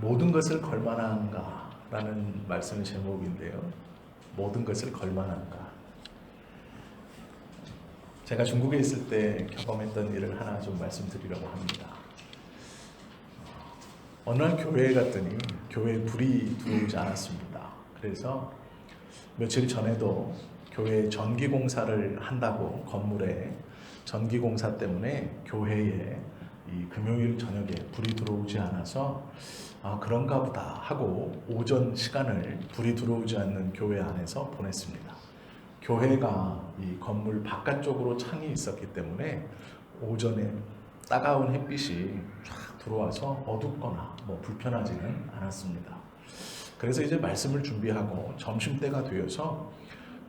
모든 것을 걸만한가? 라는 말씀의 제목인데요. 모든 것을 걸만한가? 제가 중국에 있을 때 경험했던 일을 하나 좀 말씀드리려고 합니다. 어느 날 교회에 갔더니 교회에 불이 들어오지 않았습니다. 그래서 며칠 전에도 교회 전기공사를 한다고 건물에 전기공사 때문에 교회에 이 금요일 저녁에 불이 들어오지 않아서 그런가 보다 하고 오전 시간을 불이 들어오지 않는 교회 안에서 보냈습니다. 교회가 이 건물 바깥쪽으로 창이 있었기 때문에 오전에 따가운 햇빛이 쫙 들어와서 어둡거나 불편하지는 않았습니다. 그래서 이제 말씀을 준비하고 점심때가 되어서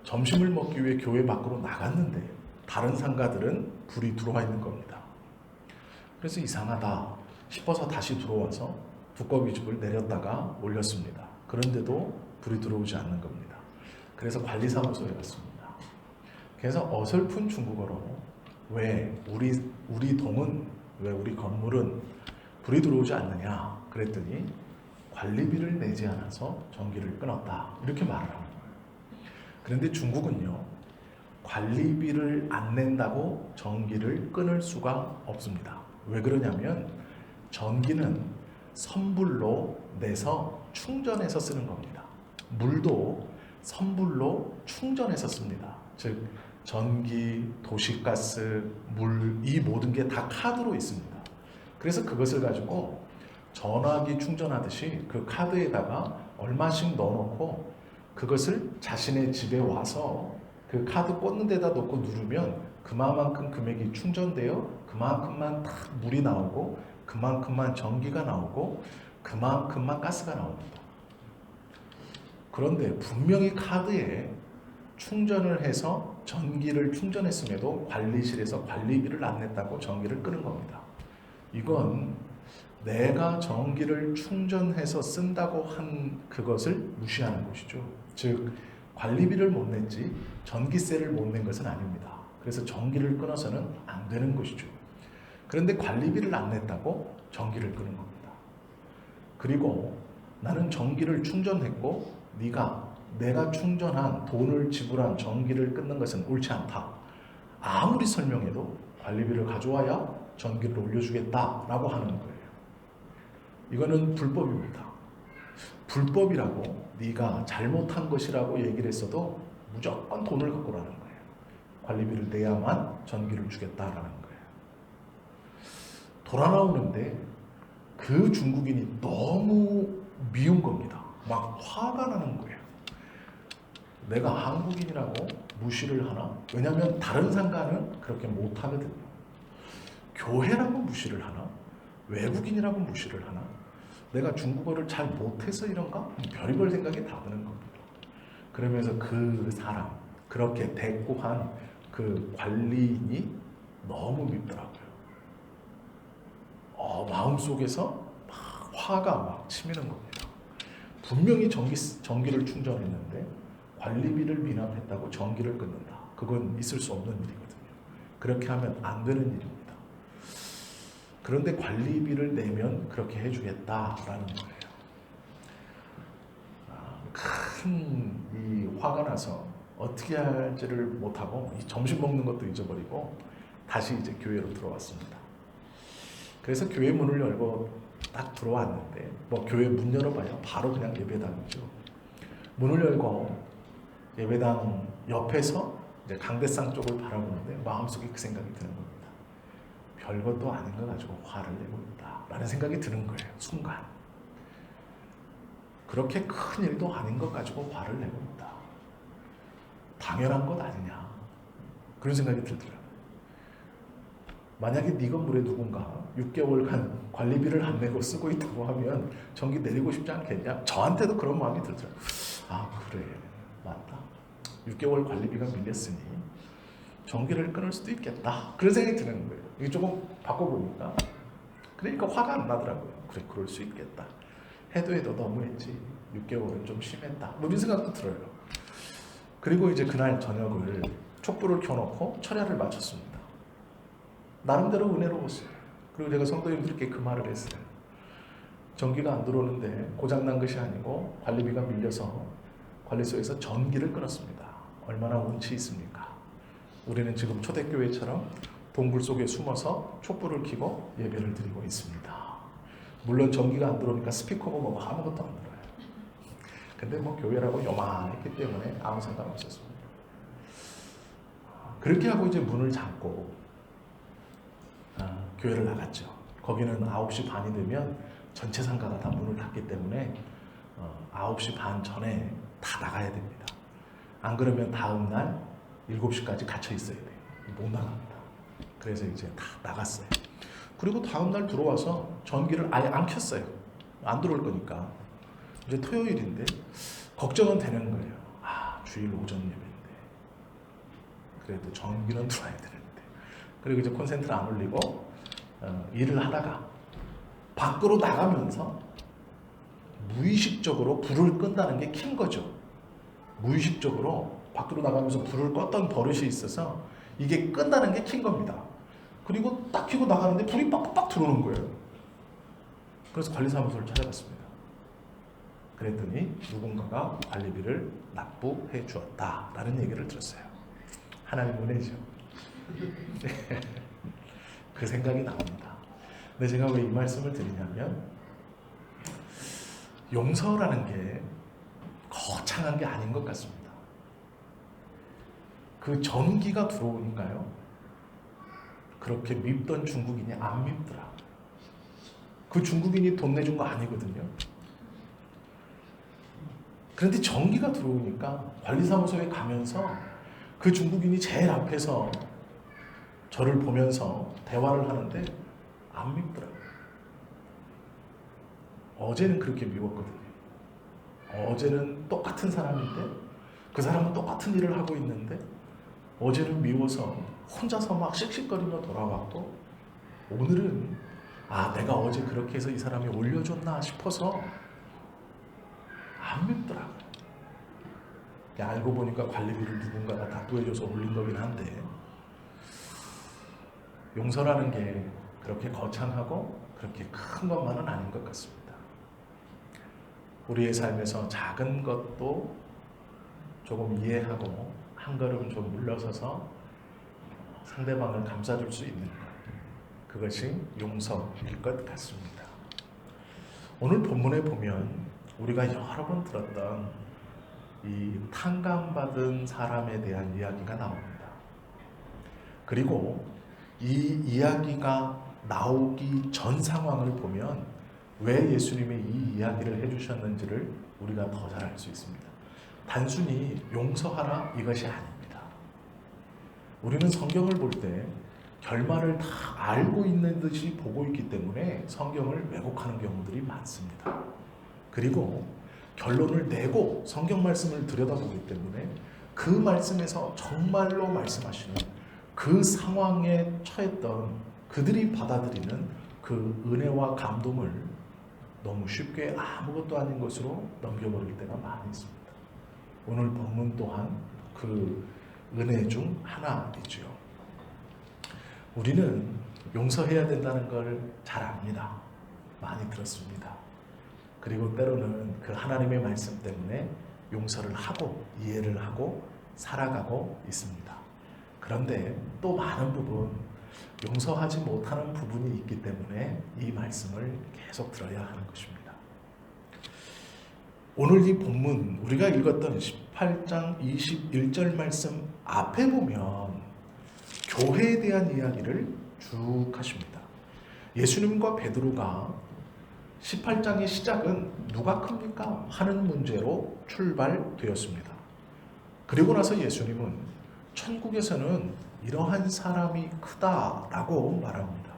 점심을 먹기 위해 교회 밖으로 나갔는데 다른 상가들은 불이 들어와 있는 겁니다. 그래서 이상하다 싶어서 다시 들어와서 두꺼비집을 내렸다가 올렸습니다. 그런데도 불이 들어오지 않는 겁니다. 그래서 관리사무소에 갔습니다. 그래서 어설픈 중국어로 왜 우리 동은, 왜 우리 건물은 불이 들어오지 않느냐 그랬더니 관리비를 내지 않아서 전기를 끊었다 이렇게 말을 합니다. 그런데 중국은요, 관리비를 안 낸다고 전기를 끊을 수가 없습니다. 왜 그러냐면 전기는 선불로 내서 충전해서 쓰는 겁니다. 물도 선불로 충전해서 씁니다. 즉 전기, 도시가스, 물, 이 모든 게 다 카드로 있습니다. 그래서 그것을 가지고 전화기 충전하듯이 그 카드에다가 얼마씩 넣어놓고 그것을 자신의 집에 와서 그 카드 꽂는 데다 놓고 누르면 그만큼 금액이 충전되어 그만큼만 다 물이 나오고 그만큼만 전기가 나오고 그만큼만 가스가 나옵니다. 그런데 분명히 카드에 충전을 해서 전기를 충전했음에도 관리실에서 관리비를 안 냈다고 전기를 끄는 겁니다. 이건 내가 전기를 충전해서 쓴다고 한 그것을 무시하는 것이죠. 즉 관리비를 못 냈지 전기세를 못 낸 것은 아닙니다. 그래서 전기를 끊어서는 안 되는 것이죠. 그런데 관리비를 안 냈다고 전기를 끄는 겁니다. 그리고 나는 전기를 충전했고 내가 충전한 돈을 지불한 전기를 끊는 것은 옳지 않다. 아무리 설명해도 관리비를 가져와야 전기를 올려주겠다라고 하는 거예요. 이거는 불법입니다. 불법이라고 네가 잘못한 것이라고 얘기를 했어도 무조건 돈을 갖고 라는 거예요. 관리비를 내야만 전기를 주겠다라는 거예요. 돌아 나오는데 그 중국인이 너무 미운 겁니다. 막 화가 나는 거예요. 내가 한국인이라고 무시를 하나? 왜냐하면 다른 상가는 그렇게 못하거든요. 교회라고 무시를 하나? 외국인이라고 무시를 하나? 내가 중국어를 잘 못해서 이런가? 별의별 생각이 다 드는 겁니다. 그러면서 그 사람, 그렇게 대꾸한 그 관리인이 너무 밉더라고요. 마음속에서 막 화가 막 치미는 겁니다. 분명히 전기를 충전했는데 관리비를 미납했다고 전기를 끊는다. 그건 있을 수 없는 일이거든요. 그렇게 하면 안 되는 일입니다. 그런데 관리비를 내면 그렇게 해주겠다라는 거예요. 큰 이 화가 나서 어떻게 할지를 못하고 점심 먹는 것도 잊어버리고 다시 이제 교회로 들어왔습니다. 그래서 교회 문을 열고 딱 들어왔는데 교회 문 열어봐요. 바로 그냥 예배당이죠. 문을 열고 예배당 옆에서 이제 강대상 쪽을 바라보는데 마음속에 그 생각이 드는 겁니다. 별것도 아닌 거 가지고 화를 내고 있다 라는 생각이 드는 거예요. 순간. 그렇게 큰 일도 아닌 것 가지고 화를 내고 있다. 당연한 것 아니냐. 그런 생각이 들더라고요. 만약에 네 건물에 누군가 6개월간 관리비를 안 내고 쓰고 있다고 하면 전기 내리고 싶지 않겠냐? 저한테도 그런 마음이 들더라고요. 그래. 맞다. 6개월 관리비가 밀렸으니 전기를 끊을 수도 있겠다. 그런 생각이 드는 거예요. 이게 조금 바꿔보니까. 그러니까 화가 안 나더라고요. 그래, 그럴 수 있겠다. 해도 너무했지. 6개월은 좀 심했다. 이런 생각도 들어요. 그리고 이제 그날 저녁을 촛불을 켜놓고 철야를 마쳤습니다. 나름대로 은혜로웠어요. 그리고 제가 성도님들께 그 말을 했어요. 전기가 안 들어오는데 고장난 것이 아니고 관리비가 밀려서 관리소에서 전기를 끊었습니다. 얼마나 운치 있습니까? 우리는 지금 초대교회처럼 동굴 속에 숨어서 촛불을 켜고 예배를 드리고 있습니다. 물론 전기가 안 들어오니까 스피커고 뭐 아무것도 안 들어요. 근데 뭐 교회라고 요만했기 때문에 아무 상관 없었습니다. 그렇게 하고 이제 문을 잠고 교회를 나갔죠. 거기는 9시 반이 되면 전체 상가가 다 문을 닫기 때문에 9시 반 전에 다 나가야 됩니다. 안 그러면 다음 날 7시까지 갇혀 있어야 돼요. 못 나갑니다. 그래서 이제 다 나갔어요. 그리고 다음 날 들어와서 전기를 아예 안 켰어요. 안 들어올 거니까. 이제 토요일인데 걱정은 되는 거예요. 주일 오전 예배인데 그래도 전기는 들어와야 되는데. 그리고 이제 콘센트를 안 올리고 일을 하다가 밖으로 나가면서 무의식적으로 불을 끈다는 게 킨 거죠. 무의식적으로 밖으로 나가면서 불을 껐던 버릇이 있어서 이게 끈다는 게 킨 겁니다. 그리고 딱 켜고 나가는데 불이 빡빡 들어오는 거예요. 그래서 관리사무소를 찾아갔습니다. 그랬더니 누군가가 관리비를 납부해 주었다라는 얘기를 들었어요. 하나님 은혜죠. 그 생각이 납니다. 근데 제가 왜 이 말씀을 드리냐면 용서라는 게 거창한 게 아닌 것 같습니다. 그 전기가 들어오니까요. 그렇게 밉던 중국인이 안 밉더라. 그 중국인이 돈 내준 거 아니거든요. 그런데 전기가 들어오니까 관리사무소에 가면서 그 중국인이 제일 앞에서 저를 보면서 대화를 하는데 안 밉더라고요. 어제는 그렇게 미웠거든요. 어제는 똑같은 사람인데 그 사람은 똑같은 일을 하고 있는데 어제는 미워서 혼자서 막 씩씩거리며 돌아왔고 오늘은 내가 어제 그렇게 해서 이 사람이 올려줬나 싶어서 안 밉더라고요. 알고 보니까 관리비를 누군가가 납부해줘서 올린 거긴 한데 용서라는 게 그렇게 거창하고 그렇게 큰 것만은 아닌 것 같습니다. 우리의 삶에서 작은 것도 조금 이해하고 한 걸음 좀 물러서서 상대방을 감싸줄 수 있는 것, 그것이 용서일 것 같습니다. 오늘 본문에 보면 우리가 여러 번 들었던 이 탕감받은 사람에 대한 이야기가 나옵니다. 그리고 이 이야기가 나오기 전 상황을 보면 왜 예수님이 이 이야기를 해주셨는지를 우리가 더 잘 알 수 있습니다. 단순히 용서하라 이것이 아닙니다. 우리는 성경을 볼 때 결말을 다 알고 있는 듯이 보고 있기 때문에 성경을 왜곡하는 경우들이 많습니다. 그리고 결론을 내고 성경 말씀을 들여다보기 때문에 그 말씀에서 정말로 말씀하시는 그 상황에 처했던 그들이 받아들이는 그 은혜와 감동을 너무 쉽게 아무것도 아닌 것으로 넘겨버릴 때가 많이 있습니다. 오늘 본문 또한 그 은혜 중 하나이지요. 우리는 용서해야 된다는 걸 잘 압니다. 많이 들었습니다. 그리고 때로는 그 하나님의 말씀 때문에 용서를 하고 이해를 하고 살아가고 있습니다. 그런데 또 많은 부분 용서하지 못하는 부분이 있기 때문에 이 말씀을 계속 들어야 하는 것입니다. 오늘 이 본문 우리가 읽었던 18장 21절 말씀 앞에 보면 교회에 대한 이야기를 쭉 하십니다. 예수님과 베드로가 18장의 시작은 누가 큽니까? 하는 문제로 출발되었습니다. 그리고 나서 예수님은 천국에서는 이러한 사람이 크다라고 말합니다.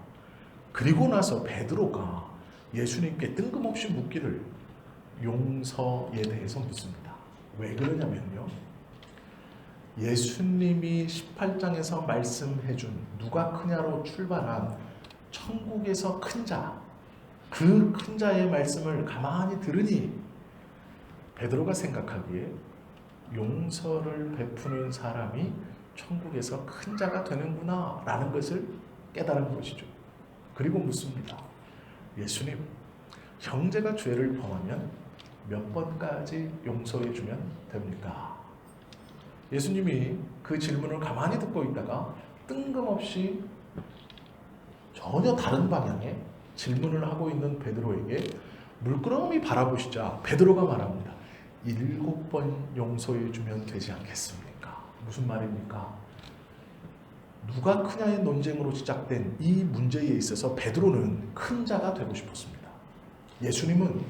그리고 나서 베드로가 예수님께 뜬금없이 묻기를 용서에 대해서 묻습니다. 왜 그러냐면요. 예수님이 18장에서 말씀해준 누가 크냐로 출발한 천국에서 큰 자, 그 큰 자의 말씀을 가만히 들으니 베드로가 생각하기에 용서를 베푸는 사람이 천국에서 큰 자가 되는구나 라는 것을 깨달은 것이죠. 그리고 묻습니다. 예수님, 형제가 죄를 범하면 몇 번까지 용서해 주면 됩니까? 예수님이 그 질문을 가만히 듣고 있다가 뜬금없이 전혀 다른 방향의 질문을 하고 있는 베드로에게 물끄러미 바라보시자 베드로가 말합니다. 7번 용서해 주면 되지 않겠습니까? 무슨 말입니까? 누가 크냐의 논쟁으로 시작된 이 문제에 있어서 베드로는 큰 자가 되고 싶었습니다. 예수님은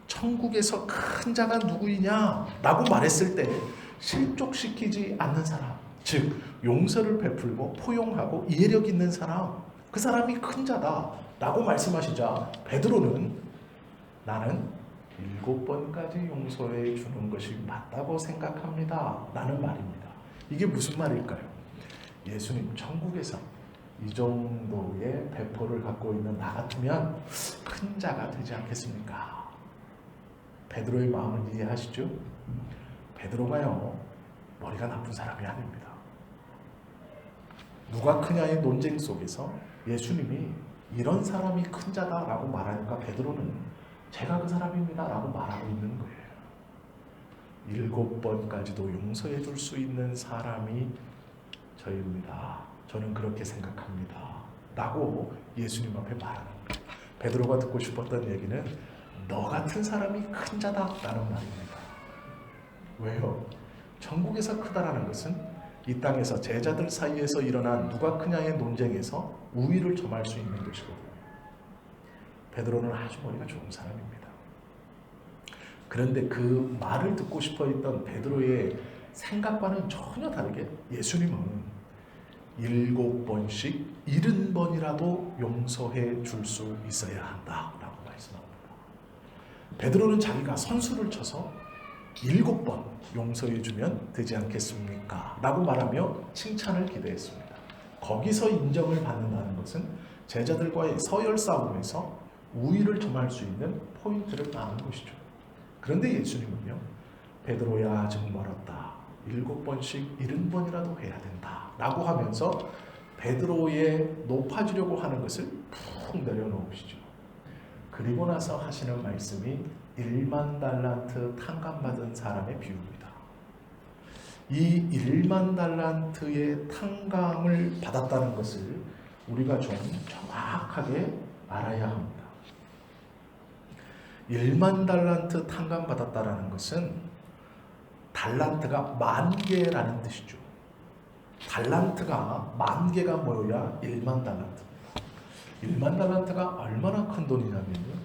천국에서 큰 자가 누구이냐 라고 말했을 때 실족시키지 않는 사람, 즉 용서를 베풀고 포용하고 이해력 있는 사람, 그 사람이 큰 자다 라고 말씀하시자 베드로는 나는 7번까지 용서해 주는 것이 맞다고 생각합니다 라는 말입니다. 이게 무슨 말일까요? 예수님 천국에서 이 정도의 배포를 갖고 있는 나 같으면 큰 자가 되지 않겠습니까? 베드로의 마음을 이해하시죠? 베드로가요 머리가 나쁜 사람이 아닙니다. 누가 크냐의 논쟁 속에서 예수님이 이런 사람이 큰 자다라고 말하니까 베드로는 제가 그 사람입니다 라고 말하고 있는 거예요. 7번까지도 용서해 줄 수 있는 사람이 저입니다. 저는 그렇게 생각합니다 라고 예수님 앞에 말하는 거예요. 베드로가 듣고 싶었던 얘기는 너 같은 사람이 큰 자다 라는 말입니다. 왜요? 천국에서 크다라는 것은 이 땅에서 제자들 사이에서 일어난 누가 크냐의 논쟁에서 우위를 점할 수 있는 것이거든요. 베드로는 아주 머리가 좋은 사람입니다. 그런데 그 말을 듣고 싶어 했던 베드로의 생각과는 전혀 다르게 예수님은 7번씩 70번이라도 용서해 줄 수 있어야 한다라고 말씀합니다. 베드로는 자기가 선수를 쳐서 7번 용서해 주면 되지 않겠습니까? 라고 말하며 칭찬을 기대했습니다. 거기서 인정을 받는다는 것은 제자들과의 서열 싸움에서 우위를 점할 수 있는 포인트를 아는 것이죠. 그런데 예수님은요, 베드로야 아직 멀었다. 7번씩 70번이라도 해야 된다. 라고 하면서 베드로의 높아지려고 하는 것을 푹 내려놓으시죠. 그리고 나서 하시는 말씀이 1만 달란트 탕감받은 사람의 비유입니다. 이 1만 달란트의 탕감을 받았다는 것을 우리가 좀 정확하게 알아야 합니다. 1만 달란트 탕감받았다는 것은 달란트가 10,000개라는 뜻이죠. 달란트가 10,000개가 모여야 1만 달란트입니다. 1만 달란트가 얼마나 큰 돈이냐면요.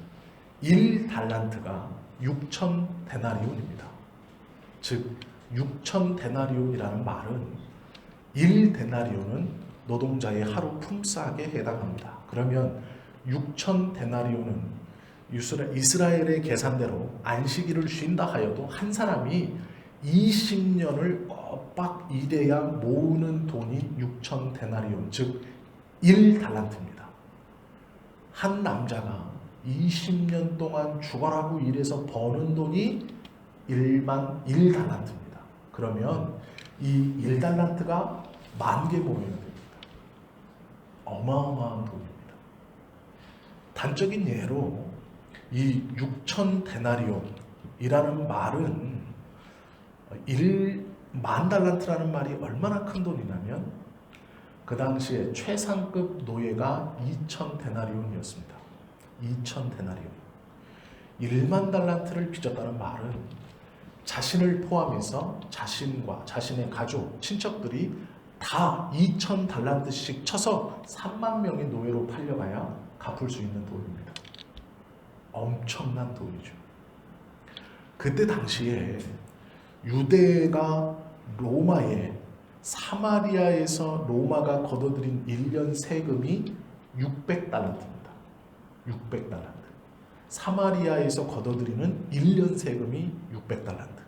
1달란트가 6천 데나리온입니다. 즉 6천 데나리온이라는 말은 1데나리온은 노동자의 하루 품삯에 해당합니다. 그러면 6천 데나리온은 이스라엘의 계산대로 안식일을 쉰다 하여도 한 사람이 20년을 꽉 일해야 모으는 돈이 6천 데나리온, 즉 1달란트입니다. 한 남자가 20년 동안 죽어라고 일해서 버는 돈이 1달란트입니다. 그러면 이 1달란트가 10,000개 모여야 됩니다. 어마어마한 돈입니다. 단적인 예로 이 6천 데나리온이라는 말은 1만 달란트라는 말이 얼마나 큰 돈이냐면 그 당시에 최상급 노예가 2천 데나리온이었습니다. 2천 데나리온. 1만 달란트를 빚었다는 말은 자신을 포함해서 자신과 자신의 가족, 친척들이 다 2천 달란트씩 쳐서 3만 명의 노예로 팔려가야 갚을 수 있는 돈입니다. 엄청난 돈이죠. 그때 당시에 유대가 로마에 사마리아에서 로마가 걷어들인 1년 세금이 600달란트입니다. 600달란트. 사마리아에서 걷어들이는 1년 세금이 600달란트.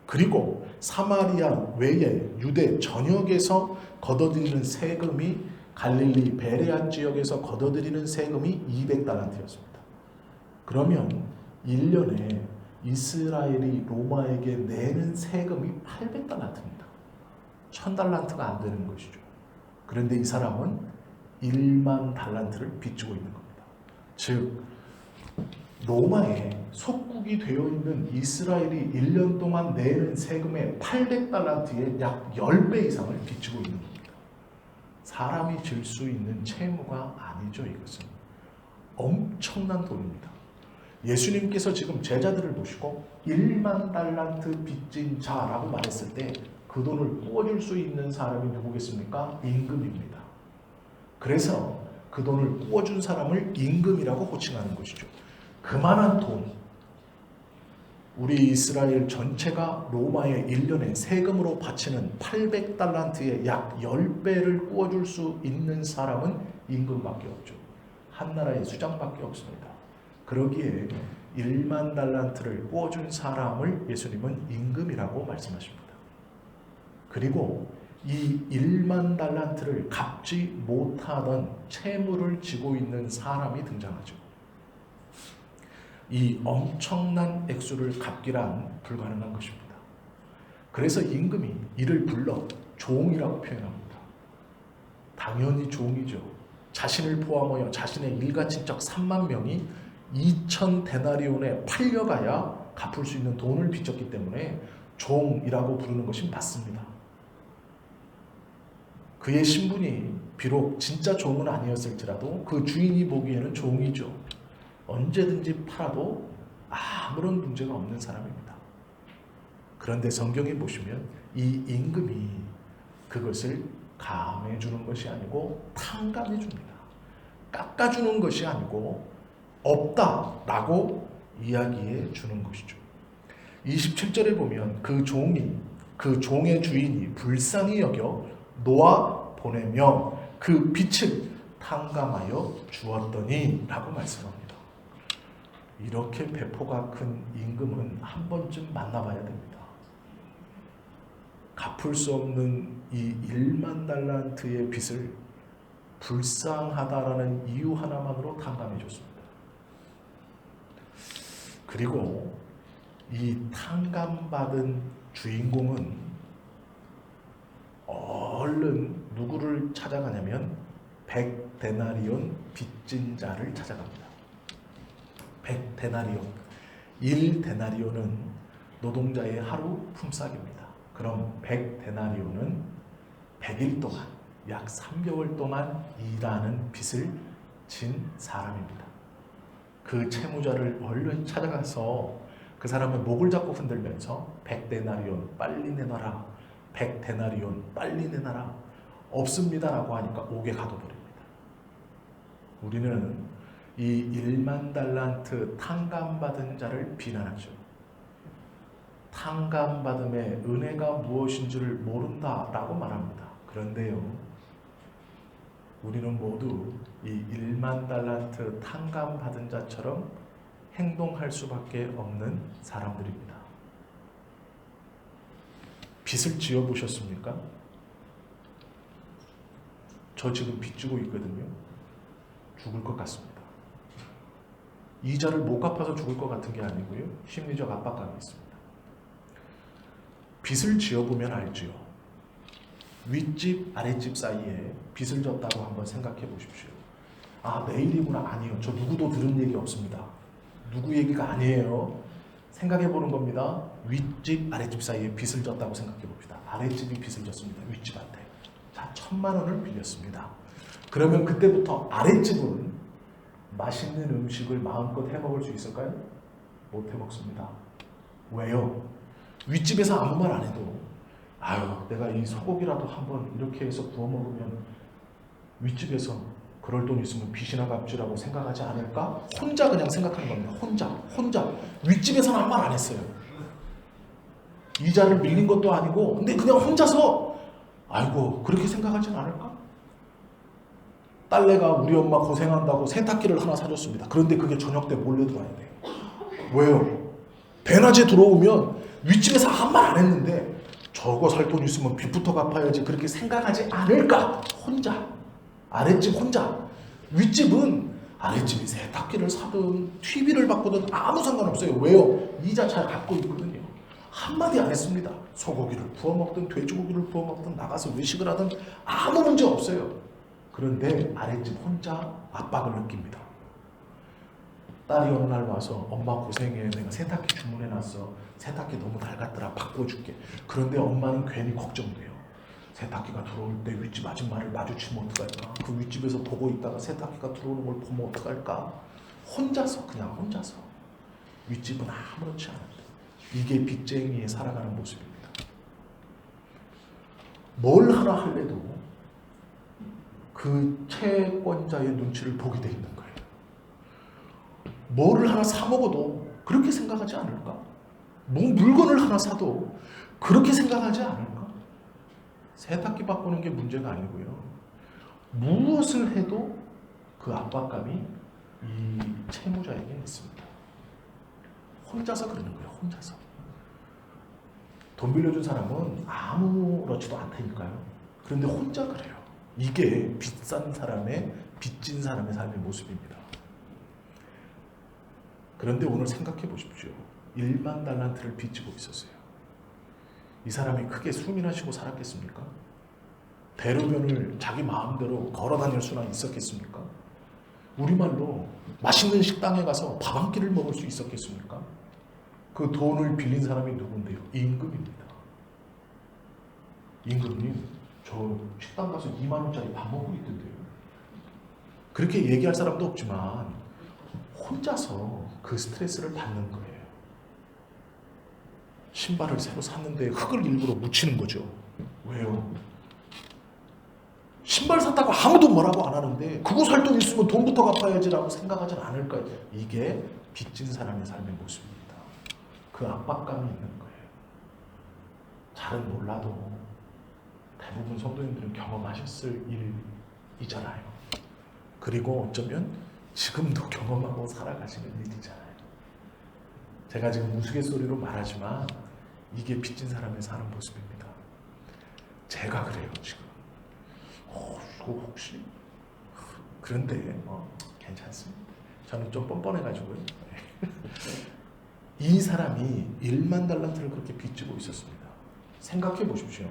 그리고 사마리아 외에 유대 전역에서 걷어들이는 세금이 갈릴리 베레아 지역에서 걷어들이는 세금이 200달란트였습니다. 그러면 1년에 이스라엘이 로마에게 내는 세금이 800달란트입니다. 1000달란트가 안 되는 것이죠. 그런데 이 사람은 1만 달란트를 빚지고 있는 겁니다. 즉 로마에 속국이 되어 있는 이스라엘이 1년 동안 내는 세금의 800달란트의 약 10배 이상을 빚지고 있는 겁니다. 사람이 질 수 있는 채무가 아니죠. 이것은 엄청난 돈입니다. 예수님께서 지금 제자들을 보시고 1만 달란트 빚진 자라고 말했을 때 그 돈을 꾸어줄 수 있는 사람이 누구겠습니까? 임금입니다. 그래서 그 돈을 꾸어준 사람을 임금이라고 호칭하는 것이죠. 그만한 돈, 우리 이스라엘 전체가 로마에 1년에 세금으로 바치는 800달란트의 약 10배를 꾸어줄 수 있는 사람은 임금밖에 없죠. 한 나라의 수장밖에 없습니다. 그러기에 1만 달란트를 꾸어준 사람을 예수님은 임금이라고 말씀하십니다. 그리고 이 1만 달란트를 갚지 못하던 채무를 지고 있는 사람이 등장하죠. 이 엄청난 액수를 갚기란 불가능한 것입니다. 그래서 임금이 이를 불러 종이라고 표현합니다. 당연히 종이죠. 자신을 포함하여 자신의 일가친척 3만 명이 2천 데나리온에 팔려가야 갚을 수 있는 돈을 빚졌기 때문에 종이라고 부르는 것이 맞습니다. 그의 신분이 비록 진짜 종은 아니었을지라도 그 주인이 보기에는 종이죠. 언제든지 팔아도 아무런 문제가 없는 사람입니다. 그런데 성경에 보시면 이 임금이 그것을 감해 주는 것이 아니고 탕감해 줍니다. 깎아주는 것이 아니고 없다라고 이야기해 주는 것이죠. 27절에 보면 그 종의 주인이 불쌍히 여겨 놓아 보내며 그 빚을 탕감하여 주었더니 라고 말씀합니다. 이렇게 배포가 큰 임금은 한 번쯤 만나봐야 됩니다. 갚을 수 없는 이 1만 달란트의 빚을 불쌍하다라는 이유 하나만으로 탕감해 줬습니다. 그리고 이 탕감받은 주인공은 얼른 누구를 찾아가냐면 100데나리온 빚진 자를 찾아갑니다. 100데나리온, 1데나리온은 노동자의 하루 품삯입니다. 그럼 100데나리온은 100일 동안, 약 3개월 동안 일하는 빚을 진 사람입니다. 그 채무자를 얼른 찾아가서 그 사람의 목을 잡고 흔들면서 100데나리온 빨리 내놔라, 100데나리온 빨리 내놔라, 없습니다라고 하니까 옥에 가둬버립니다. 우리는 이 1만 달란트 탕감받은 자를 비난하죠. 탕감받음의 은혜가 무엇인지를 모른다라고 말합니다. 그런데요, 우리는 모두 이 1만 달란트 탕감받은 자처럼 행동할 수밖에 없는 사람들입니다. 빚을 지어보셨습니까? 저 지금 빚지고 있거든요. 죽을 것 같습니다. 이자를 못 갚아서 죽을 것 같은 게 아니고요, 심리적 압박감이 있습니다. 빚을 지어보면 알지요. 윗집 아랫집 사이에 빚을 졌다고 한번 생각해 보십시오. 아, 내 일이구나. 아니요, 저 누구도 들은 얘기 없습니다. 누구 얘기가 아니에요. 생각해 보는 겁니다. 윗집 아랫집 사이에 빚을 졌다고 생각해 봅시다. 아랫집이 빚을 졌습니다. 윗집한테. 자, 1,000만 원을 빌렸습니다. 그러면 그때부터 아랫집은 맛있는 음식을 마음껏 해먹을 수 있을까요? 못 해먹습니다. 왜요? 윗집에서 아무 말 안 해도 아유, 내가 이 소고기라도 한번 이렇게 해서 구워 먹으면 윗집에서 그럴 돈 있으면 빚이나 갚지라고 생각하지 않을까? 혼자 그냥 생각하는 겁니다. 혼자. 윗집에서는 아무 말 안 했어요. 이자를 밀린 것도 아니고, 근데 그냥 혼자서 아이고, 그렇게 생각하진 않을까? 딸내가 우리 엄마 고생한다고 세탁기를 하나 사줬습니다. 그런데 그게 저녁 때 몰래 들어와야 돼요. 왜요? 대낮에 들어오면 윗집에서 아무 말 안 했는데 저거 살 돈 있으면 빚부터 갚아야지, 그렇게 생각하지 않을까? 혼자. 아랫집 혼자. 윗집은 아랫집이 세탁기를 사든 TV를 바꾸든 아무 상관없어요. 왜요? 이자 잘 갚고 있거든요. 한마디 안 했습니다. 소고기를 구워 먹든 돼지고기를 구워 먹든 나가서 외식을 하든 아무 문제 없어요. 그런데 아랫집 혼자 압박을 느낍니다. 딸이 어느 날 와서 엄마 고생해, 내가 세탁기 주문해놨어, 세탁기 너무 낡았더라, 바꿔줄게. 그런데 엄마는 괜히 걱정돼요. 세탁기가 들어올 때 윗집 아줌마를 마주치면 어떡할까? 그 윗집에서 보고 있다가 세탁기가 들어오는 걸 보면 어떡할까? 혼자서, 그냥 혼자서. 윗집은 아무렇지 않은데. 이게 빚쟁이의 살아가는 모습입니다. 뭘 하나 할래도 그 채권자의 눈치를 보게 돼 있는 거예요. 뭐를 하나 사 먹어도 그렇게 생각하지 않을까? 뭐 물건을 하나 사도 그렇게 생각하지 않을까? 세탁기 바꾸는 게 문제가 아니고요. 무엇을 해도 그 압박감이 이 채무자에게 있습니다. 혼자서 그러는 거예요. 혼자서. 돈 빌려준 사람은 아무렇지도 않다니까요. 그런데 혼자 그래요. 이게 빚진 사람의 삶의 모습입니다. 그런데 오늘 생각해 보십시오. 1만 달란트를 빚지고 있었어요. 이 사람이 크게 수이나 쉬고 살았겠습니까? 대로변을 자기 마음대로 걸어 다닐 수나 있었겠습니까? 우리말로 맛있는 식당에 가서 밥 한 끼를 먹을 수 있었겠습니까? 그 돈을 빌린 사람이 누군데요? 임금입니다. 임금님, 저 식당 가서 2만 원짜리 밥 먹고 있던데요. 그렇게 얘기할 사람도 없지만 혼자서 그 스트레스를 받는 거예요. 신발을 새로 샀는데 흙을 일부러 묻히는 거죠. 왜요? 신발 샀다고 아무도 뭐라고 안 하는데 그거 살 돈 있으면 돈부터 갚아야지라고 생각하진 않을까요? 이게 빚진 사람의 삶의 모습입니다. 그 압박감이 있는 거예요. 잘은 몰라도 대부분 성도님들은 경험하셨을 일이잖아요. 그리고 어쩌면 지금도 경험하고 살아가시는 일이잖아요. 제가 지금 우스갯소리로 말하지만 이게 빚진 사람의 사는 모습입니다. 제가 그래요 지금. 이거 혹시 그런데 괜찮습니다. 저는 좀 뻔뻔해가지고요. 이 사람이 1만 달란트를 그렇게 빚지고 있었습니다. 생각해 보십시오.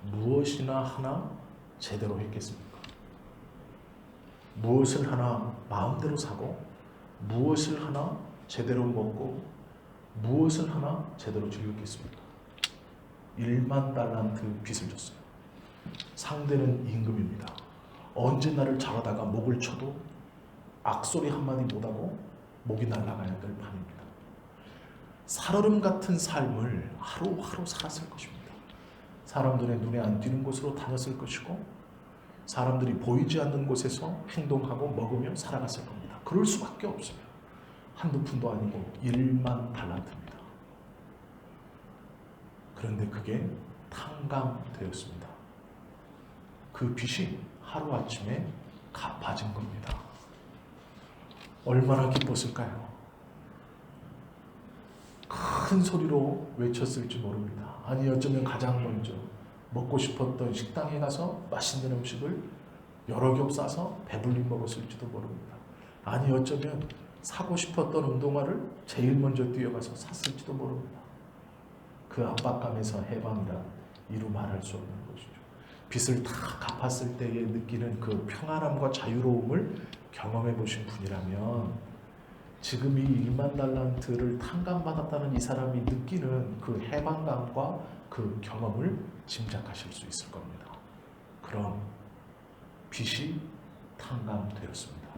무엇이나 하나 제대로 했겠습니까? 무엇을 하나 마음대로 사고 무엇을 하나 제대로 먹고 무엇을 하나 제대로 즐겼겠습니까? 1만 달란트 빚을 졌어요. 상대는 임금입니다. 언제 나를 잡아다가 목을 쳐도 악소리 한마디 못하고 목이 날아가야 될 판입니다. 살얼음 같은 삶을 하루하루 살았을 것입니다. 사람들의 눈에 안 띄는 곳으로 다녔을 것이고 사람들이 보이지 않는 곳에서 행동하고 먹으며 살아갔을 겁니다. 그럴 수밖에 없어요. 한두 푼도 아니고 1만 달란트입니다. 그런데 그게 탕감되었습니다. 그 빚이 하루아침에 갚아진 겁니다. 얼마나 기뻤을까요? 큰 소리로 외쳤을지 모릅니다. 아니 어쩌면 가장 먼저 먹고 싶었던 식당에 가서 맛있는 음식을 여러 겹 싸서 배불리 먹었을지도 모릅니다. 아니 어쩌면 사고 싶었던 운동화를 제일 먼저 뛰어가서 샀을지도 모릅니다. 그 압박감에서 해방이라 이루 말할 수 없는 것이죠. 빚을 다 갚았을 때에 느끼는 그 평안함과 자유로움을 경험해 보신 분이라면 지금 이 1만 달란트를 탕감받았다는 이 사람이 느끼는 그 해방감과 그 경험을 짐작하실 수 있을 겁니다. 그런 빚이 탕감되었습니다.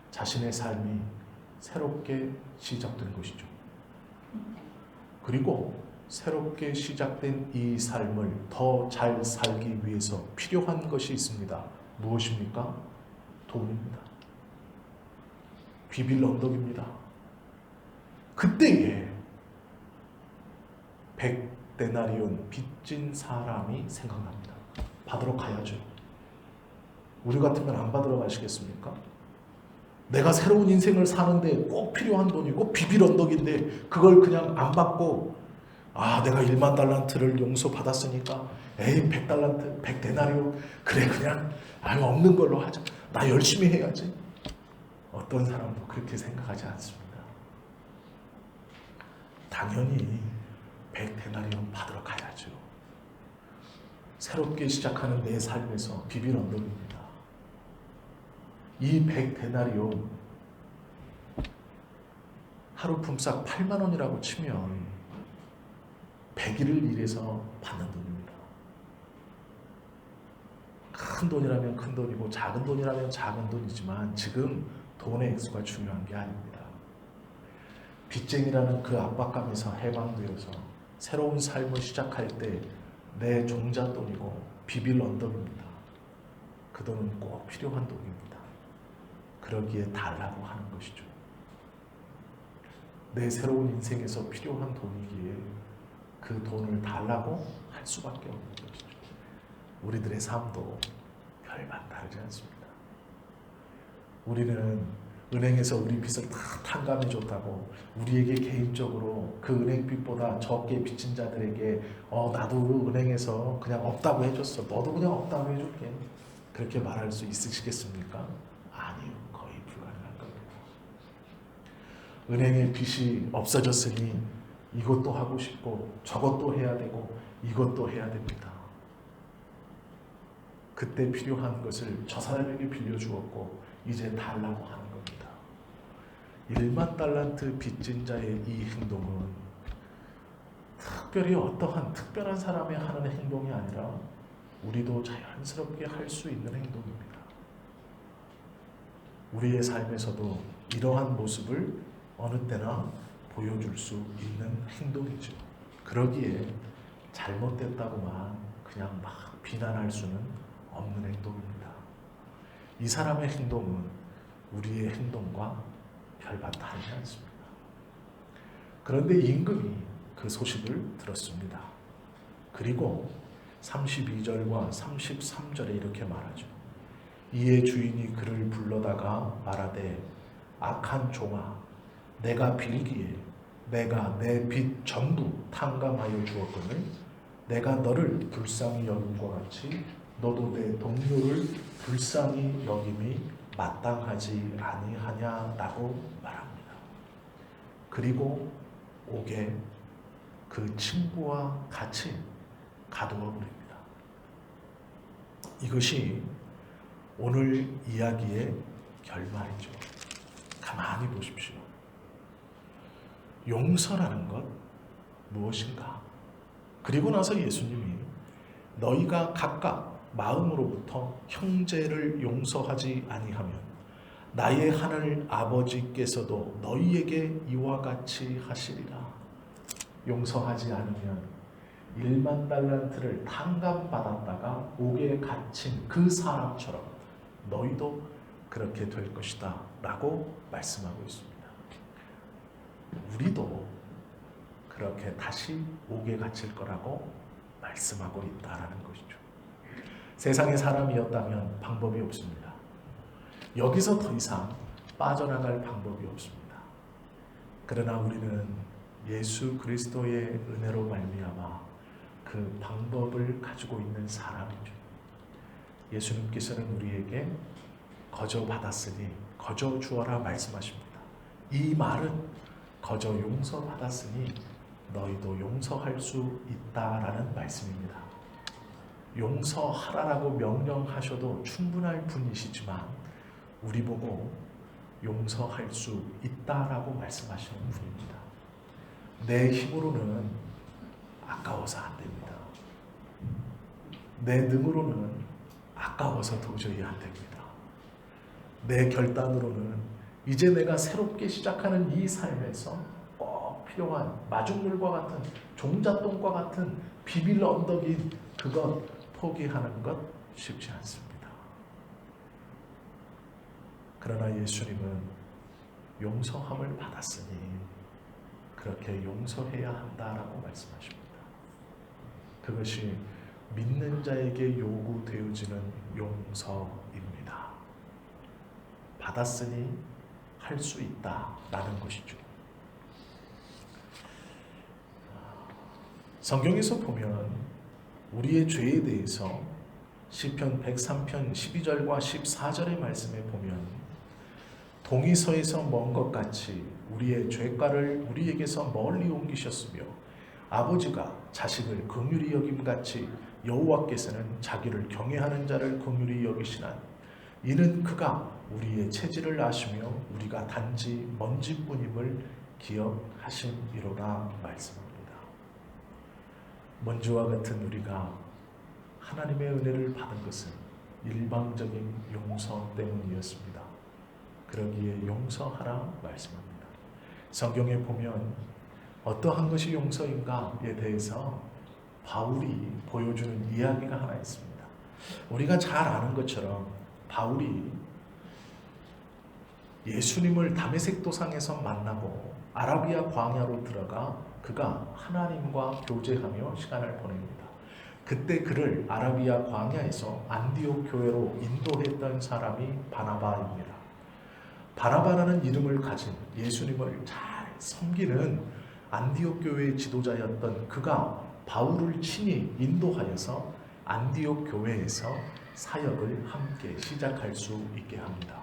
자신의 삶이 새롭게 시작된 것이죠. 그리고 새롭게 시작된 이 삶을 더 잘 살기 위해서 필요한 것이 있습니다. 무엇입니까? 돈입니다. 비빌 언덕입니다. 그때에 100데나리온 빚진 사람이 생각납니다. 받으러 가야죠. 우리 같으면 안 받으러 가시겠습니까? 내가 새로운 인생을 사는데 꼭 필요한 돈이고 비빌 언덕인데 그걸 그냥 안 받고 내가 1만 달란트를 용서받았으니까 100달란트, 100데나리온 그래 그냥 없는 걸로 하자. 나 열심히 해야지. 어떤 사람도 그렇게 생각하지 않습니다. 당연히 100데나리온 받으러 가야죠. 새롭게 시작하는 내 삶에서 비빌 언덕입니다. 이 100데나리온 하루 품삯 8만 원이라고 치면 100일을 일해서 받는 돈입니다. 큰 돈이라면 큰 돈이고 작은 돈이라면 작은 돈이지만 지금 돈의 액수가 중요한 게 아닙니다. 빚쟁이라는 그 압박감에서 해방되어서 새로운 삶을 시작할 때 내 종잣돈이고 비빌 언덕입니다. 그 돈은 꼭 필요한 돈입니다. 그러기에 달라고 하는 것이죠. 내 새로운 인생에서 필요한 돈이기에 그 돈을 달라고 할 수밖에 없는 것이죠. 우리들의 삶도 별반 다르지 않습니다. 우리는 은행에서 우리 빚을 다 탕감해 줬다고 우리에게 개인적으로 그 은행빚보다 적게 빚진 자들에게 나도 은행에서 그냥 없다고 해줬어. 너도 그냥 없다고 해줄게. 그렇게 말할 수 있으시겠습니까? 아니요. 거의 불가능할 겁니다. 은행의 빚이 없어졌으니 이것도 하고 싶고 저것도 해야 되고 이것도 해야 됩니다. 그때 필요한 것을 저 사람에게 빌려주었고 이제 달라고 하는 겁니다. 1만 달란트 빚진 자의 이 행동은 특별히 어떠한 특별한 사람이 하는 행동이 아니라 우리도 자연스럽게 할 수 있는 행동입니다. 우리의 삶에서도 이러한 모습을 어느 때나 보여줄 수 있는 행동이죠. 그러기에 잘못됐다고만 그냥 막 비난할 수는 없는 행동입니다. 이 사람의 행동은 우리의 행동과 별반 다르지 않습니다. 그런데 임금이 그 소식을 들었습니다. 그리고 32절과 33절에 이렇게 말하죠. 이에 주인이 그를 불러다가 말하되 악한 종아 내가 빌기에 내가 내 빚 전부 탕감하여 주었거늘 내가 너를 불쌍히 여김과 같이 너도 내 동료를 불쌍히 여김이 마땅하지 아니하냐라고 말합니다. 그리고 옥에 그 친구와 같이 가두어 버립니다. 이것이 오늘 이야기의 결말이죠. 가만히 보십시오. 용서라는 것 무엇인가? 그리고 나서 예수님이 너희가 각각 마음으로부터 형제를 용서하지 아니하면 나의 하늘 아버지께서도 너희에게 이와 같이 하시리라. 용서하지 않으면 1만 달란트를 탕감받았다가 옥에 갇힌 그 사람처럼 너희도 그렇게 될 것이다 라고 말씀하고 있습니다. 우리도 그렇게 다시 옥에 갇힐 거라고 말씀하고 있다라는 것이죠. 세상의 사람이었다면 방법이 없습니다. 여기서 더 이상 빠져나갈 방법이 없습니다. 그러나 우리는 예수 그리스도의 은혜로 말미암아 그 방법을 가지고 있는 사람이죠. 예수님께서는 우리에게 거저 받았으니 거저 주어라 말씀하십니다. 이 말은 거저 용서받았으니 너희도 용서할 수 있다라는 말씀입니다. 용서하라라고 명령하셔도 충분할 분이시지만 우리 보고 용서할 수 있다라고 말씀하시는 분입니다. 내 힘으로는 아까워서 안 됩니다. 내 능으로는 아까워서 도저히 안 됩니다. 내 결단으로는 이제 내가 새롭게 시작하는 이 삶에서 꼭 필요한 마중물과 같은 종잣돈과 같은 비빌 언덕인 그것 포기하는 것 쉽지 않습니다. 그러나 예수님은 용서함을 받았으니 그렇게 용서해야 한다라고 말씀하십니다. 그것이 믿는 자에게 요구되어지는 용서입니다. 받았으니 할 수 있다라는 것이죠. 성경에서 보면 우리의 죄에 대해서 시편 103편 12절과 14절의 말씀에 보면 동이서에서 먼 것 같이 우리의 죄가를 우리에게서 멀리 옮기셨으며 아버지가 자식을 긍휼히 여김같이 여호와께서는 자기를 경외하는 자를 긍휼히 여기시나 이는 그가 우리의 체질을 아시며 우리가 단지 먼지뿐임을 기억하심이로다 말씀합니다. 먼저와 같은 우리가 하나님의 은혜를 받은 것은 일방적인 용서 때문이었습니다. 그러기에 용서하라 말씀합니다. 성경에 보면 어떠한 것이 용서인가에 대해서 바울이 보여주는 이야기가 하나 있습니다. 우리가 잘 아는 것처럼 바울이 예수님을 다메섹 도상에서 만나고 아라비아 광야로 들어가 그가 하나님과 교제하며 시간을 보냅니다. 그때 그를 아라비아 광야에서 안디옥 교회로 인도했던 사람이 바나바입니다. 바나바라는 이름을 가진 예수님을 잘 섬기는 안디옥 교회의 지도자였던 그가 바울을 친히 인도하여서 안디옥 교회에서 사역을 함께 시작할 수 있게 합니다.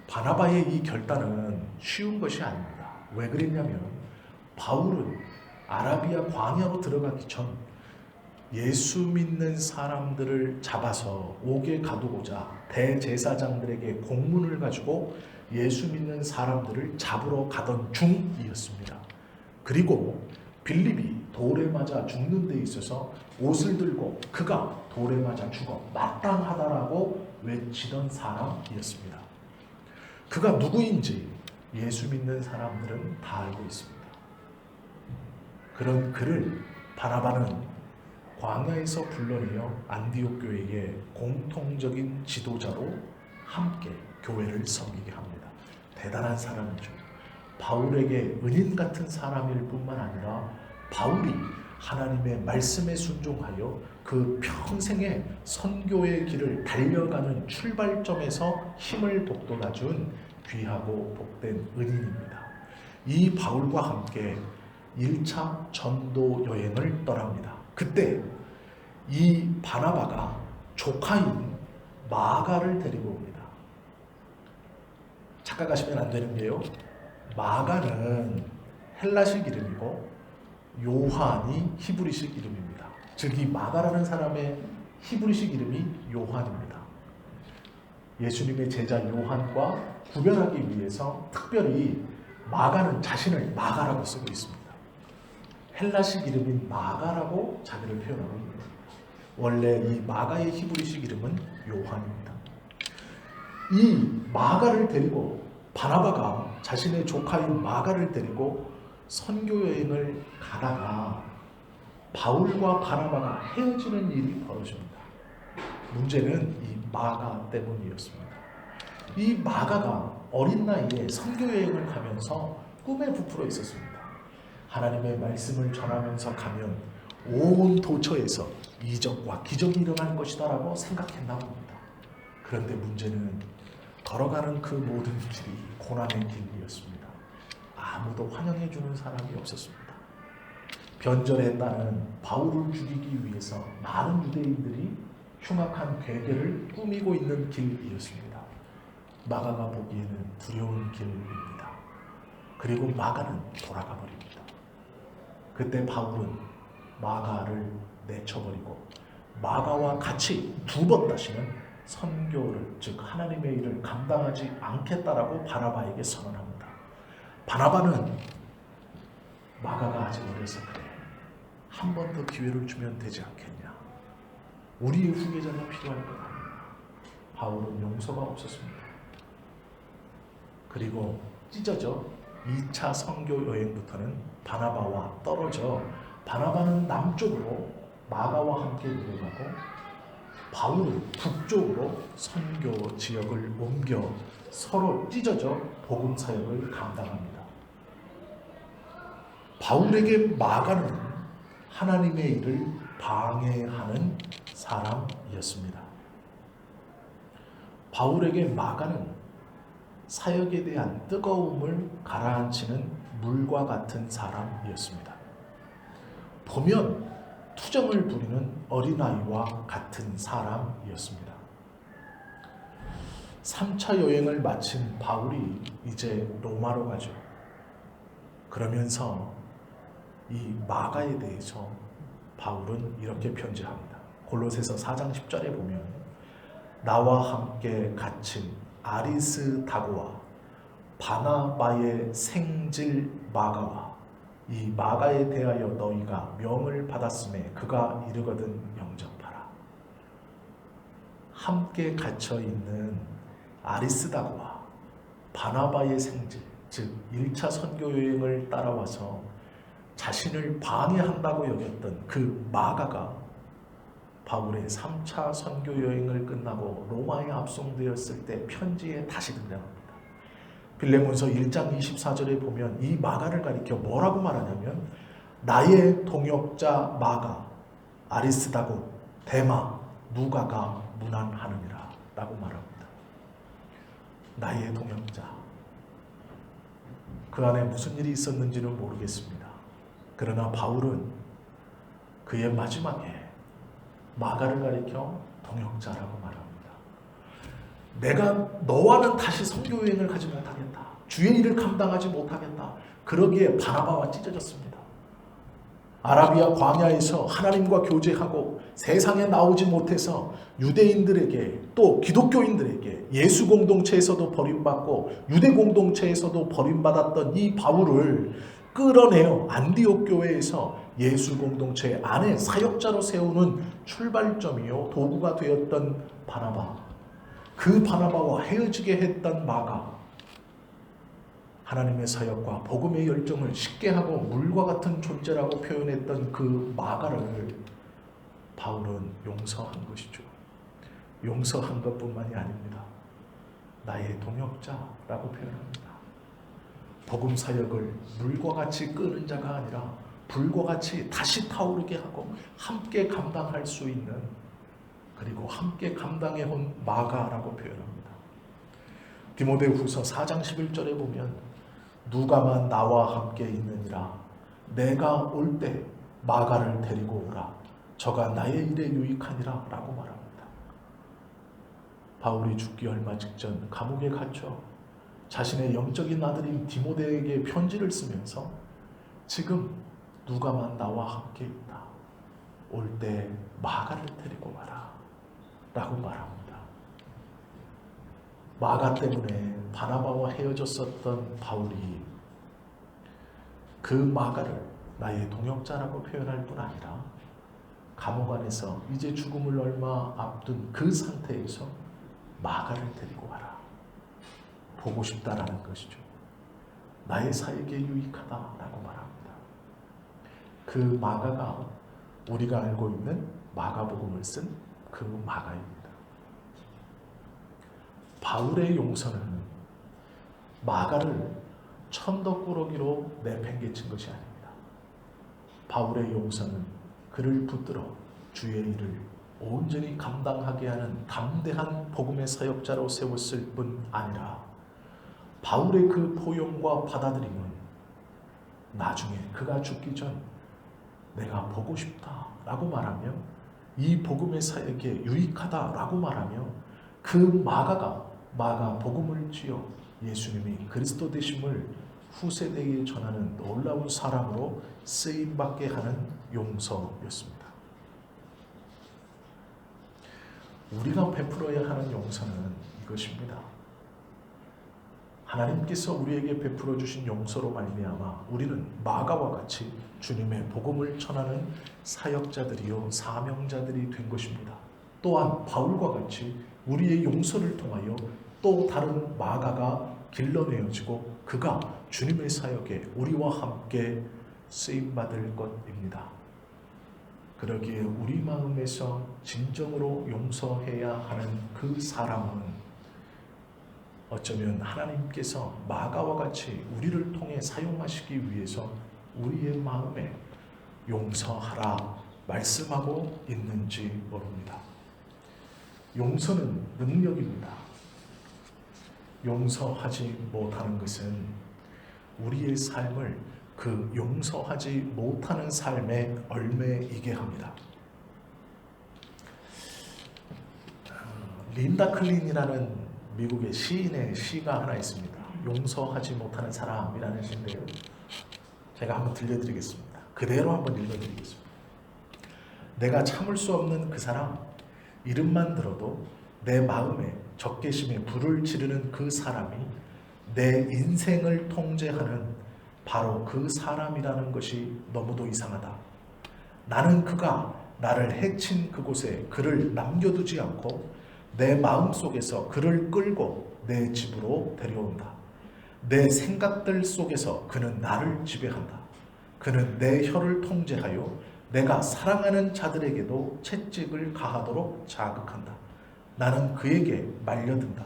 바나바의 이 결단은 쉬운 것이 아닙니다. 왜 그랬냐면 바울은 아라비아 광야로 들어가기 전 예수 믿는 사람들을 잡아서 옥에 가두고자 대제사장들에게 공문을 가지고 예수 믿는 사람들을 잡으러 가던 중이었습니다. 그리고 빌립이 돌에 맞아 죽는 데 있어서 옷을 들고 그가 돌에 맞아 죽어 마땅하다라고 외치던 사람이었습니다. 그가 누구인지 예수 믿는 사람들은 다 알고 있습니다. 그런 그를 바나바는 광야에서 불러내어 안디옥 교회의 공통적인 지도자로 함께 교회를 섬기게 합니다. 대단한 사람이죠. 바울에게 은인 같은 사람일 뿐만 아니라 바울이 하나님의 말씀에 순종하여 그 평생의 선교의 길을 달려가는 출발점에서 힘을 북돋아준 귀하고 복된 은인입니다. 이 바울과 함께 1차 전도 여행을 떠납니다. 그때 이 바나바가 조카인 마가를 데리고 옵니다. 착각하시면 안 되는 게요. 마가는 헬라식 이름이고 요한이 히브리식 이름입니다. 즉 이 마가라는 사람의 히브리식 이름이 요한입니다. 예수님의 제자 요한과 구별하기 위해서 특별히 마가는 자신을 마가라고 쓰고 있습니다. 헬라식 이름인 마가라고 자기를 표현하고 있습니다. 원래 이 마가의 히브리식 이름은 요한입니다. 이 마가를 데리고 바나바가 자신의 조카인 마가를 데리고 선교 여행을 가다가 바울과 바나바가 헤어지는 일이 벌어집니다. 문제는 이 마가 때문이었습니다. 이 마가가 어린 나이에 선교 여행을 가면서 꿈에 부풀어 있었습니다. 하나님의 말씀을 전하면서 가면 온 도처에서 이적과 기적이 일어날 것이다 라고 생각했나 봅니다. 그런데 문제는 걸어가는 그 모든 길이 고난의 길이었습니다. 아무도 환영해 주는 사람이 없었습니다. 변절에 따른 바울을 죽이기 위해서 많은 유대인들이 흉악한 괴계를 꾸미고 있는 길이었습니다. 마가가 보기에는 두려운 길입니다. 그리고 마가는 돌아가 버립니다. 그때 바울은 마가를 내쳐버리고 마가와 같이 2번 다시는 선교를, 즉 하나님의 일을 감당하지 않겠다라고 바나바에게 선언합니다. 바나바는 마가가 아직 어려서 그래, 한 번 더 기회를 주면 되지 않겠냐, 우리의 후계자가 필요할 것 아니냐. 바울은 용서가 없었습니다. 그리고 찢어져 2차 선교 여행부터는 바나바와 떨어져 바나바는 남쪽으로 마가와 함께 내려가고 바울은 북쪽으로 선교 지역을 옮겨 서로 찢어져 복음 사역을 감당합니다. 바울에게 마가는 하나님의 일을 방해하는 사람이었습니다. 바울에게 마가는 사역에 대한 뜨거움을 가라앉히는 물과 같은 사람이었습니다. 보면 투정을 부리는 어린아이와 같은 사람이었습니다. 3차 여행을 마친 바울이 이제 로마로 가죠. 그러면서 이 마가에 대해서 바울은 이렇게 편지합니다. 골로새서 4장 10절에 보면 나와 함께 갇힌 아리스다고와 바나바의 생질 마가와 이 마가에 대하여 너희가 명을 받았음에 그가 이르거든 영접하라. 함께 갇혀 있는 아리스다고와 바나바의 생질, 즉 1차 선교 여행을 따라와서 자신을 방해한다고 여겼던 그 마가가 바울의 3차 선교 여행을 끝나고 로마에 압송되었을 때 편지에 다시 등장합니다. 빌레몬서 1장 24절에 보면 이 마가를 가리켜 뭐라고 말하냐면 나의 동역자 마가, 아리스다고, 데마, 누가가 문안하느니라 라고 말합니다. 나의 동역자. 그 안에 무슨 일이 있었는지는 모르겠습니다. 그러나 바울은 그의 마지막에 마가를 가리켜 동역자라고 말합니다. 내가 너와는 다시 선교 여행을 가지 못하겠다. 주의 일을 감당하지 못하겠다. 그러기에 바나바와 찢어졌습니다. 아라비아 광야에서 하나님과 교제하고 세상에 나오지 못해서 유대인들에게 또 기독교인들에게 예수 공동체에서도 버림받고 유대 공동체에서도 버림받았던 이 바울을 끌어내어 안디옥 교회에서 예수 공동체 안에 사역자로 세우는 출발점이요 도구가 되었던 바나바, 그 바나바와 헤어지게 했던 마가, 하나님의 사역과 복음의 열정을 쉽게 하고 물과 같은 존재라고 표현했던 그 마가를 바울은 용서한 것이죠. 용서한 것뿐만이 아닙니다. 나의 동역자라고 표현합니다. 복음 사역을 물과 같이 끄는 자가 아니라 불과 같이 다시 타오르게 하고 함께 감당할 수 있는, 그리고 함께 감당해온 마가라고 표현합니다. 디모데후서 4장 11절에 보면 누가만 나와 함께 있느니라 내가 올 때 마가를 데리고 오라 저가 나의 일에 유익하니라 라고 말합니다. 바울이 죽기 얼마 직전 감옥에 갇혀 자신의 영적인 아들인 디모데에게 편지를 쓰면서 지금 누가만 나와 함께 있다. 올 때 마가를 데리고 와라 라고 말합니다. 마가 때문에 바나바와 헤어졌었던 바울이 그 마가를 나의 동역자라고 표현할 뿐 아니라 감옥 안에서 이제 죽음을 얼마 앞둔 그 상태에서 마가를 데리고 와라. 보고 싶다라는 것이죠. 나의 사역에 유익하다라고 말합니다. 그 마가가 우리가 알고 있는 마가복음을 쓴 그 마가입니다. 바울의 용서는 마가를 천덕꾸러기로 내팽개친 것이 아닙니다. 바울의 용서는 그를 붙들어 주의 일을 온전히 감당하게 하는 담대한 복음의 사역자로 세웠을 뿐 아니라 바울의 그 포용과 받아들임은 나중에 그가 죽기 전 내가 보고 싶다라고 말하며 이 복음의 사역에 유익하다라고 말하며 그 마가 복음을 쥐어 예수님이 그리스도 되심을 후세대에 전하는 놀라운 사람으로 쓰임받게 하는 용서였습니다. 우리가 베풀어야 하는 용서는 이것입니다. 하나님께서 우리에게 베풀어 주신 용서로 말미암아 우리는 마가와 같이 주님의 복음을 전하는 사역자들이요 사명자들이 된 것입니다. 또한 바울과 같이 우리의 용서를 통하여 또 다른 마가가 길러내어지고 그가 주님의 사역에 우리와 함께 쓰임받을 것입니다. 그러기에 우리 마음에서 진정으로 용서해야 하는 그 사람은 어쩌면 하나님께서 마가와 같이 우리를 통해 사용하시기 위해서 우리의 마음에 용서하라 말씀하고 있는지 모릅니다. 용서는 능력입니다. 용서하지 못하는 것은 우리의 삶을 그 용서하지 못하는 삶에 얽매이게 합니다. 린다 클린이라는 미국의 시인의 시가 하나 있습니다. 용서하지 못하는 사람이라는 시인데요. 제가 한번 들려드리겠습니다. 그대로 한번 읽어드리겠습니다. 내가 참을 수 없는 그 사람, 이름만 들어도 내 마음에 적개심에 불을 지르는 그 사람이 내 인생을 통제하는 바로 그 사람이라는 것이 너무도 이상하다. 나는 그가 나를 해친 그곳에 그를 남겨두지 않고 내 마음속에서 그를 끌고 내 집으로 데려온다. 내 생각들 속에서 그는 나를 지배한다. 그는 내 혀를 통제하여 내가 사랑하는 자들에게도 채찍을 가하도록 자극한다. 나는 그에게 말려든다.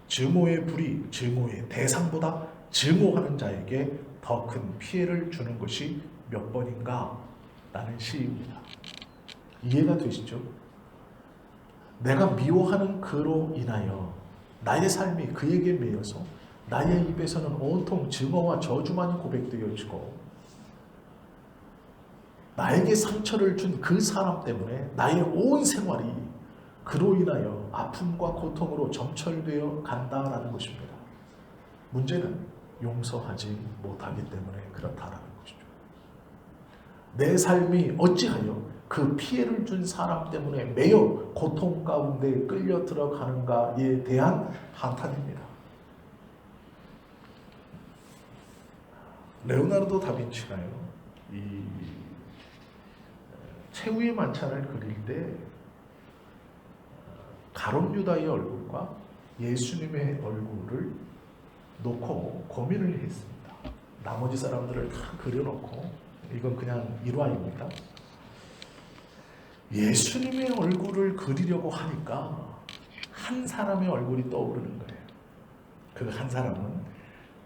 증오의 불이 증오의 대상보다 증오하는 자에게 더 큰 피해를 주는 것이 몇 번인가? 라는 시입니다. 이해가 되시죠? 내가 미워하는 그로 인하여 나의 삶이 그에게 매여서 나의 입에서는 온통 증오와 저주만이 고백되어지고 나에게 상처를 준 그 사람 때문에 나의 온 생활이 그로 인하여 아픔과 고통으로 점철되어 간다라는 것입니다. 문제는 용서하지 못하기 때문에 그렇다라는 것이죠. 내 삶이 어찌하여 그 피해를 준 사람 때문에 매여 고통 가운데 끌려 들어가는가에 대한 한탄입니다. 레오나르도 다빈치가요, 이 최후의 만찬을 그릴 때 가룟 유다의 얼굴과 예수님의 얼굴을 놓고 고민을 했습니다. 나머지 사람들을 다 그려놓고, 이건 그냥 일화입니다. 예수님의 얼굴을 그리려고 하니까 한 사람의 얼굴이 떠오르는 거예요. 그 한 사람은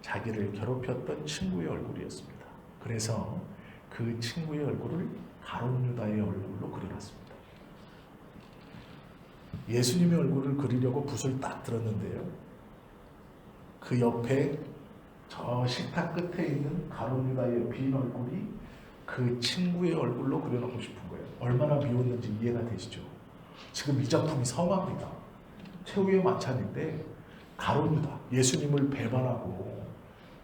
자기를 괴롭혔던 친구의 얼굴이었습니다. 그래서 그 친구의 얼굴을 가룟 유다의 얼굴로 그려놨습니다. 예수님의 얼굴을 그리려고 붓을 딱 들었는데요, 그 옆에 저 식탁 끝에 있는 가룟 유다의 빈 얼굴이 그 친구의 얼굴로 그려놓고 싶은 거예요. 얼마나 미웠는지 이해가 되시죠? 지금 이 작품이 성화입니다. 최후의 만찬인데 가룟 유다, 예수님을 배반하고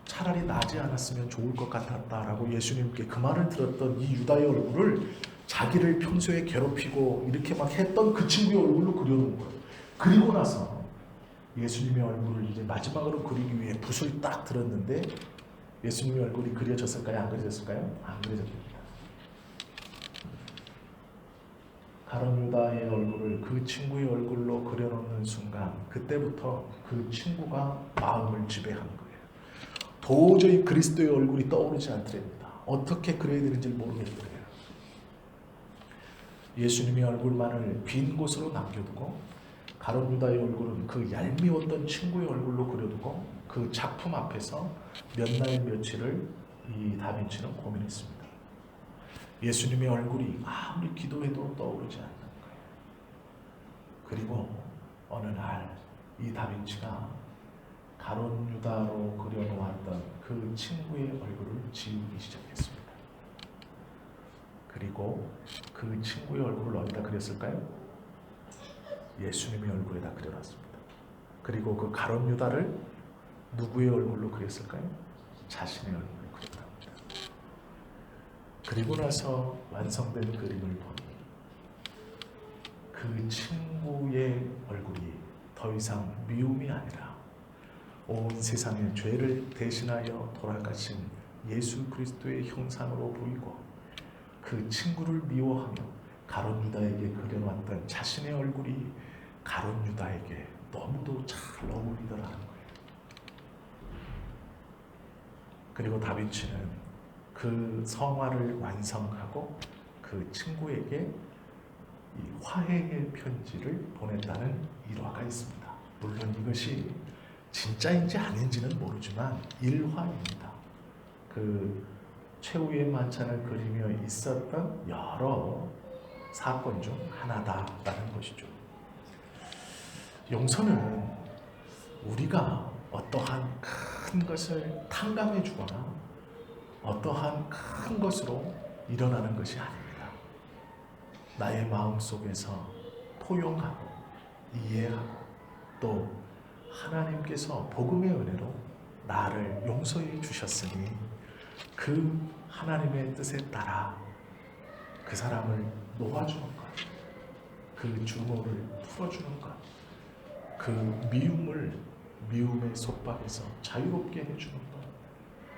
차라리 나지 않았으면 좋을 것 같았다라고 예수님께 그 말을 들었던 이 유다의 얼굴을 자기를 평소에 괴롭히고 이렇게 막 했던 그 친구의 얼굴로 그려놓은 거예요. 그리고 나서 예수님의 얼굴을 이제 마지막으로 그리기 위해 붓을 딱 들었는데 예수님의 얼굴이 그려졌을까요? 안 그려졌을까요? 안 그려졌습니다. 가룟 유다의 얼굴을 그 친구의 얼굴로 그려놓는 순간, 그때부터 그 친구가 마음을 지배하는 거예요. 도저히 그리스도의 얼굴이 떠오르지 않더랍니다. 어떻게 그려야 되는지 모르겠더래요. 예수님의 얼굴만을 빈 곳으로 남겨두고 가룟 유다의 얼굴은 그 얄미웠던 친구의 얼굴로 그려두고 그 작품 앞에서 몇 날 며칠을 이 다빈치는 고민했습니다. 예수님의 얼굴이 아무리 기도해도 떠오르지 않는 거예요. 그리고 어느 날 이 다빈치가 가룟 유다로 그려놓았던 그 친구의 얼굴을 지우기 시작했습니다. 그리고 그 친구의 얼굴을 어디다 그렸을까요? 예수님의 얼굴에다 그려놨습니다. 그리고 그 가룟 유다를 누구의 얼굴로 그렸을까요? 자신의 얼굴로 그렸답니다. 그리고 나서 완성된 그림을 보니 그 친구의 얼굴이 더 이상 미움이 아니라 온 세상의 죄를 대신하여 돌아가신 예수 그리스도의 형상으로 보이고, 그 친구를 미워하며 가룟 유다에게 그려놨던 자신의 얼굴이 가룟 유다에게 너무도 잘 어울리더라는 거예요. 그리고 다빈치는 그 성화를 완성하고 그 친구에게 이 화해의 편지를 보냈다는 일화가 있습니다. 물론 이것이 진짜인지 아닌지는 모르지만 일화입니다. 그 최후의 만찬을 그리며 있었던 여러 사건 중 하나다라는 것이죠. 용서는 우리가 어떠한 큰 것을 탕감해 주거나 어떠한 큰 것으로 일어나는 것이 아닙니다. 나의 마음속에서 포용하고 이해하고 또 하나님께서 복음의 은혜로 나를 용서해 주셨으니 그 하나님의 뜻에 따라 그 사람을 놓아주는 것, 그 증오를 풀어주는 것, 그 미움을 미움의 속박에서 자유롭게 해주는 것,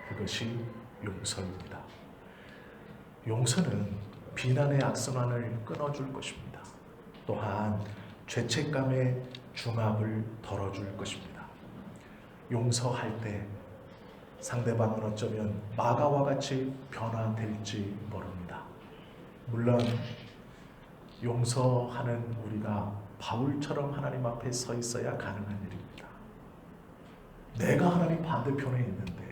그것이 용서입니다. 용서는 비난의 악순환을 끊어줄 것입니다. 또한 죄책감의 중압을 덜어줄 것입니다. 용서할 때 상대방은 어쩌면 마가와 같이 변화될지 모릅니다. 물론 용서하는 우리가 바울처럼 하나님 앞에 서 있어야 가능한 일입니다. 내가 하나님 반대편에 있는데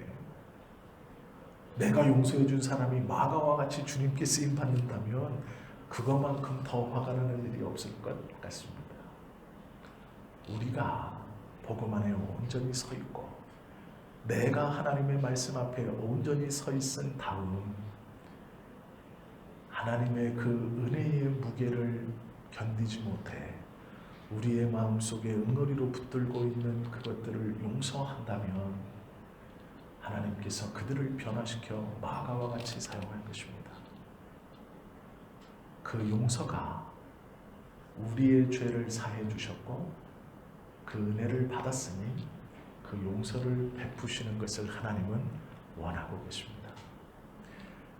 내가 용서해 준 사람이 마가와 같이 주님께 쓰임 받는다면 그것만큼 더 화가 나는 일이 없을 것 같습니다. 우리가 복음 안에 온전히 서 있고 내가 하나님의 말씀 앞에 온전히 서 있은 다음 하나님의 그 은혜의 무게를 견디지 못해 우리의 마음속에 응어리로 붙들고 있는 그것들을 용서한다면 하나님께서 그들을 변화시켜 마가와 같이 사용할 것입니다. 그 용서가 우리의 죄를 사해 주셨고 그 은혜를 받았으니 그 용서를 베푸시는 것을 하나님은 원하고 계십니다.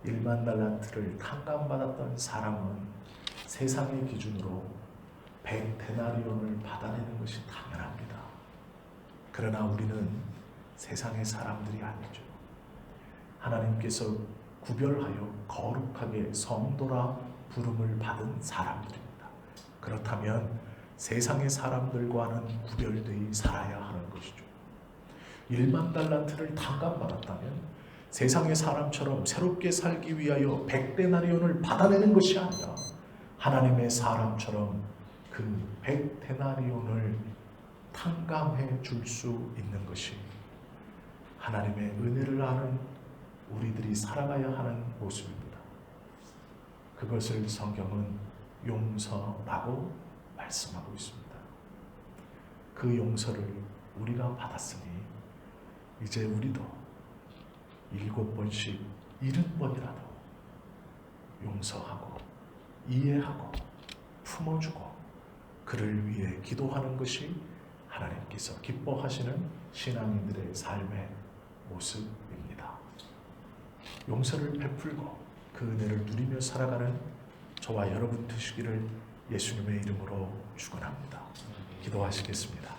1만 달란트를 탕감받았던 사람은 세상의 기준으로 100데나리온을 받아내는 것이 당연합니다. 그러나 우리는 세상의 사람들이 아니죠. 하나님께서 구별하여 거룩하게 성도라 부름을 받은 사람들입니다. 그렇다면 세상의 사람들과는 구별되어 살아야 하는 것이죠. 1만 달란트를 탕감받았다면 세상의 사람처럼 새롭게 살기 위하여 100데나리온을 받아내는 것이 아니라 하나님의 사람처럼 그 100데나리온을 탕감해 줄 수 있는 것이 하나님의 은혜를 아는 우리들이 살아가야 하는 모습입니다. 그것을 성경은 용서라고 말씀하고 있습니다. 그 용서를 우리가 받았으니 이제 우리도 7번씩 70번이라도 용서하고 이해하고 품어주고 그를 위해 기도하는 것이 하나님께서 기뻐하시는 신앙인들의 삶의 모습입니다. 용서를 베풀고 그 은혜를 누리며 살아가는 저와 여러분 되시기를 예수님의 이름으로 축원합니다. 기도하시겠습니다.